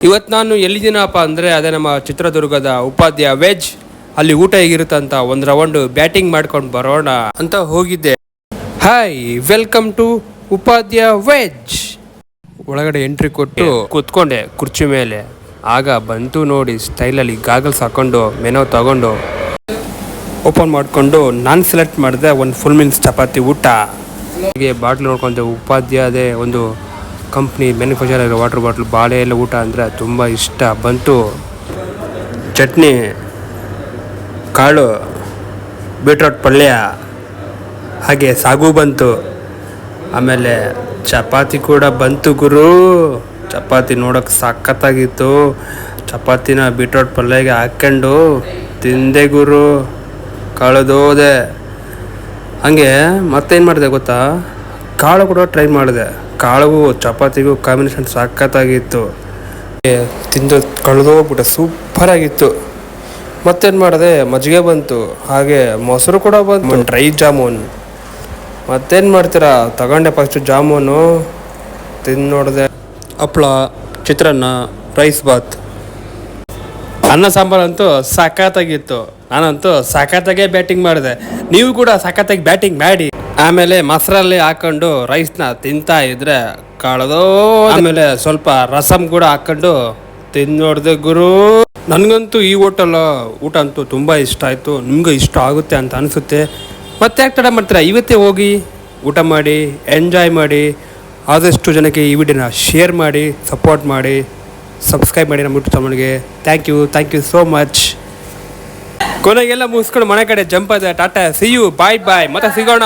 ಇವತ್ತು ನಾನು ಎಲ್ಲಿದ್ದೀನಪ್ಪ ಅಂದರೆ ಅದೇ ನಮ್ಮ ಚಿತ್ರದುರ್ಗದ ಉಪಾಧ್ಯ ವೆಜ್. ಅಲ್ಲಿ ಊಟ ಹೇಗಿರುತ್ತಂತ ಒಂದು ರೌಂಡ್ ಬ್ಯಾಟಿಂಗ್ ಮಾಡ್ಕೊಂಡು ಬರೋಣ ಅಂತ ಹೋಗಿದ್ದೆ. Hi, welcome to Upadhya veg. ಒಳಗಡೆ ಎಂಟ್ರಿ ಕೊಟ್ಟು ಕೂತ್ಕೊಂಡೆ ಕುರ್ಚಿ ಮೇಲೆ. ಆಗ ಬಂತು ನೋಡಿ ಸ್ಟೈಲಲ್ಲಿ ಗಾಗಲ್ಸ್ ಹಾಕೊಂಡು ಮೆನು ತಗೊಂಡು ಓಪನ್ ಮಾಡಿಕೊಂಡು ನಾನು ಸೆಲೆಕ್ಟ್ ಮಾಡಿದೆ ಒಂದು ಫುಲ್ ಮೀಲ್ಸ್ ಚಪಾತಿ ಊಟ. ಹಾಗೆ ಬಾಟ್ಲು ನೋಡ್ಕೊಂಡೆ. ಉಪಾಧ್ಯ ಅದೇ ಒಂದು ಕಂಪ್ನಿ ಮ್ಯಾನುಫ್ಯಾಕ್ಚರ್ ಆಗಿರೋ ವಾಟರ್ ಬಾಟ್ಲು ಬಾಳೆ ಎಲ್ಲ ಊಟ ಅಂದರೆ ತುಂಬ ಇಷ್ಟ. ಬಂತು ಚಟ್ನಿ, ಕಾಳು, ಬೀಟ್ರೋಟ್ ಪಲ್ಯ, ಹಾಗೆ ಸಾಗು ಬಂತು. ಆಮೇಲೆ ಚಪಾತಿ ಕೂಡ ಬಂತು ಗುರು. ಚಪಾತಿ ನೋಡೋಕೆ ಸಖತ್ತಾಗಿತ್ತು. ಚಪಾತಿನ ಬೀಟ್ರೋಟ್ ಪಲ್ಯಗೆ ಹಾಕ್ಕೊಂಡು ತಿಂದೆ ಗುರು, ಕಳೆದೋದೆ. ಹಾಗೆ ಮತ್ತೇನು ಮಾಡಿದೆ ಗೊತ್ತಾ, ಕಾಳು ಕೂಡ ಟ್ರೈ ಮಾಡಿದೆ. ಕಾಳಿಗೂ ಚಪಾತಿಗೂ ಕಾಂಬಿನೇಷನ್ ಸಖತ್ತಾಗಿತ್ತು. ತಿಂದು ಕಳೆದೋಗ್ಬಿಟ್ಟೆ, ಸೂಪರಾಗಿತ್ತು. ಮತ್ತೇನು ಮಾಡಿದೆ, ಮಜ್ಜಿಗೆ ಬಂತು, ಹಾಗೆ ಮೊಸರು ಕೂಡ ಬಂತು, ಡ್ರೈ ಜಾಮೂನ್. ಮತ್ತೇನು ಮಾಡ್ತೀರಾ, ತಗೊಂಡೆ ಫಸ್ಟು ಜಾಮೂನು, ತಿಂದು ನೋಡಿದೆ. ಹಪ್ಳ, ಚಿತ್ರಾನ್ನ, ರೈಸ್ ಬಾತ್, ಅನ್ನ ಸಾಂಬಾರಂತೂ ಸಖತ್ತಾಗಿತ್ತು. ನಾನಂತೂ ಸಖತ್ತಾಗೆ ಬ್ಯಾಟಿಂಗ್ ಮಾಡಿದೆ. ನೀವು ಕೂಡ ಸಖತ್ತಾಗಿ ಬ್ಯಾಟಿಂಗ್ ಮಾಡಿ. ಆಮೇಲೆ ಮೊಸರಲ್ಲಿ ಹಾಕೊಂಡು ರೈಸ್ನ ತಿಂತಾ ಇದ್ರೆ ಕಳೆದೋ. ಆಮೇಲೆ ಸ್ವಲ್ಪ ರಸಮ್ ಕೂಡ ಹಾಕೊಂಡು ತಿಂದು ನೋಡಿದೆ ಗುರು. ನನಗಂತೂ ಈ ಹೋಟೆಲ್ ಊಟ ಅಂತೂ ತುಂಬ ಇಷ್ಟ ಆಯಿತು. ನಿಮಗೂ ಇಷ್ಟ ಆಗುತ್ತೆ ಅಂತ ಅನಿಸುತ್ತೆ. ಮತ್ತೆ ಯಾಕೆ ತಡ ಮಾಡ್ತೀರಾ, ಇವತ್ತೇ ಹೋಗಿ ಊಟ ಮಾಡಿ, ಎಂಜಾಯ್ ಮಾಡಿ. ಆದಷ್ಟು ಜನಕ್ಕೆ ಈ ವಿಡಿಯೋನ ಶೇರ್ ಮಾಡಿ, ಸಪೋರ್ಟ್ ಮಾಡಿ, ಸಬ್ಸ್ಕ್ರೈಬ್ ಮಾಡಿ ನಮ್ಮ ಯೂಟ್ಯೂಬ್ ಚಾನಲ್ಗೆ. Thank you so much. ಕೊನೆಗೆಲ್ಲ ಮುಗಿಸ್ಕೊಂಡು ಮನೆ ಕಡೆ ಜಂಪ್ ಆದ. ಟಾಟಾ, ಸಿ ಯು, ಬಾಯ್, ಮತ್ತೆ ಸಿಗೋಣ.